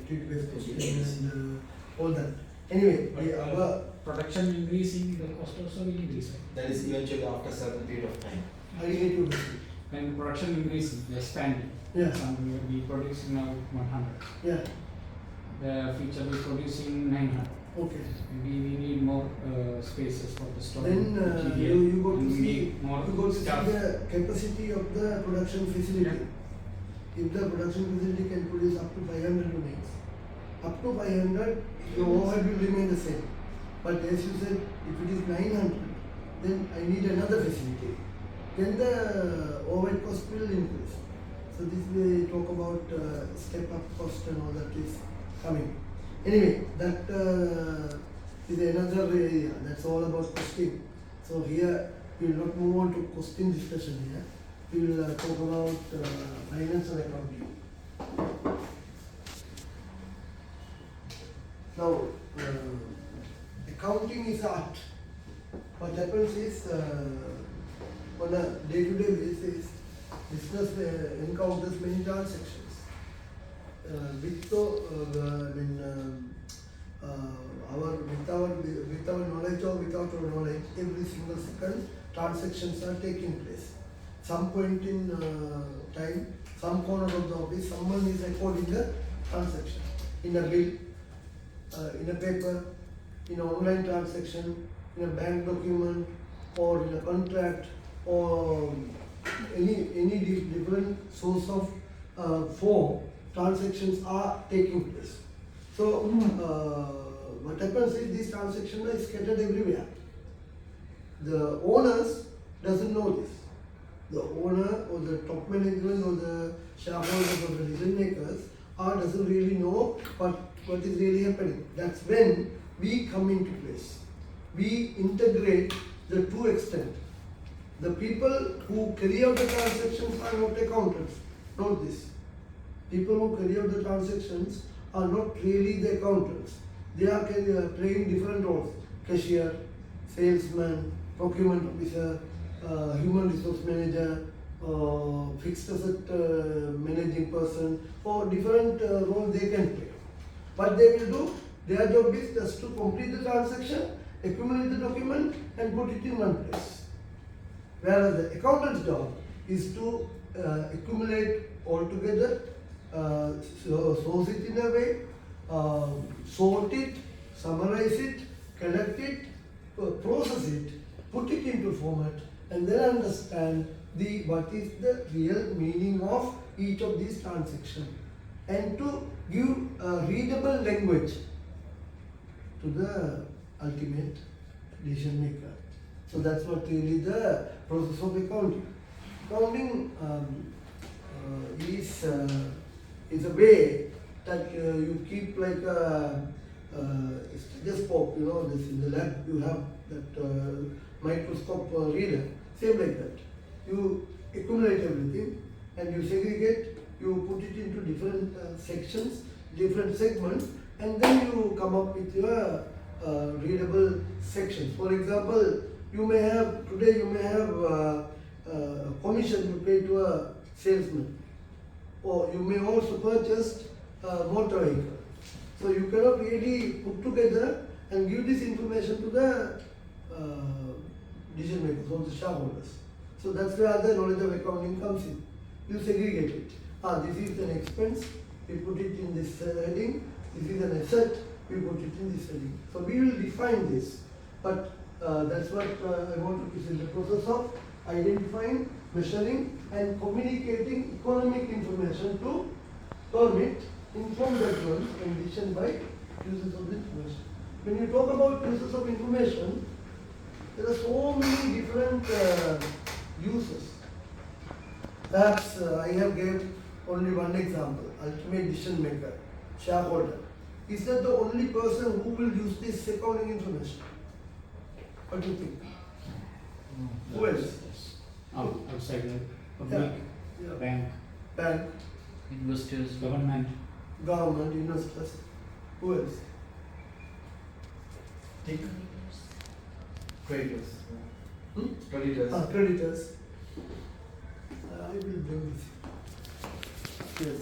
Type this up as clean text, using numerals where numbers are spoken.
quantitative question and all that. Anyway, our production increasing, the cost also will increase. That is eventually after a certain period of time. I need to When production increasing, the expanding. Yeah. Some we producing now 100. yeah. The future we producing 900. Okay. Maybe we need more spaces for the storage. Then material, you got to and we see need more staff. the capacity of the production facility. Yeah. If the production facility can produce up to 500 units, up to 500, the overhead will remain the same. But as you said, if it is 900, then I need another facility. Then the overhead cost will increase. So this we talk about step up cost and all that is coming. Anyway, that is another area. That's all about costing. So here we will not move on to costing discussion here. We will talk about finance and accounting. Now, accounting is art. What happens is, on a day-to-day basis, business encounters many transactions. With our knowledge or without our knowledge, every single second transactions are taking place. Some point in time, some corner of the office, someone is recording the transaction in a bill, in a paper, in an online transaction, in a bank document, or in a contract, or any different source of form. Transactions are taking place. So what happens is these transactions are scattered everywhere. The owners doesn't know this. The owner or the top management or the shareholders or the decision makers doesn't really know what is really happening. That's when we come into place. We integrate the two extent. The people who carry out the transactions are not accountants. Note this. People who carry out the transactions are not really the accountants. They are playing different roles. Cashier, salesman, procurement officer, human resource manager, fixed asset managing person, or different roles they can play. What they will do, their job is just to complete the transaction, accumulate the document and put it in one place. Whereas the accountant's job is to accumulate all together, source it in a way, sort it, summarize it, collect it, process it, put it into format, and then understand what is the real meaning of each of these transactions, and to give a readable language to the ultimate decision maker. So that's what really the process of accounting. Accounting is a way that you keep like a stethoscope, this in the lab you have that microscope reader, same like that. You accumulate everything and you segregate, you put it into different sections, different segments, and then you come up with your readable sections. For example, today you may have a commission you pay to a salesman, or you may also purchase a motor vehicle. So you cannot really put together and give this information to the decision makers or the shareholders. So that's where the knowledge of accounting comes in. You segregate it. This is an expense, we put it in this heading. This is an asset, we put it in this heading. So we will define this. But that's what I wanted to say. The process of identifying, measuring and communicating economic information to permit informed judgment and decision by users of the information. When you talk about users of information, there are so many different uses. Perhaps I have gave only one example, ultimate decision maker, shareholder. Is that the only person who will use this accounting information? What do you think? Who else? Outside the public, Yeah. bank, Investors, government. Government, investors. Who else? creditors. Creditors. Creditors. I will bring this. Yes.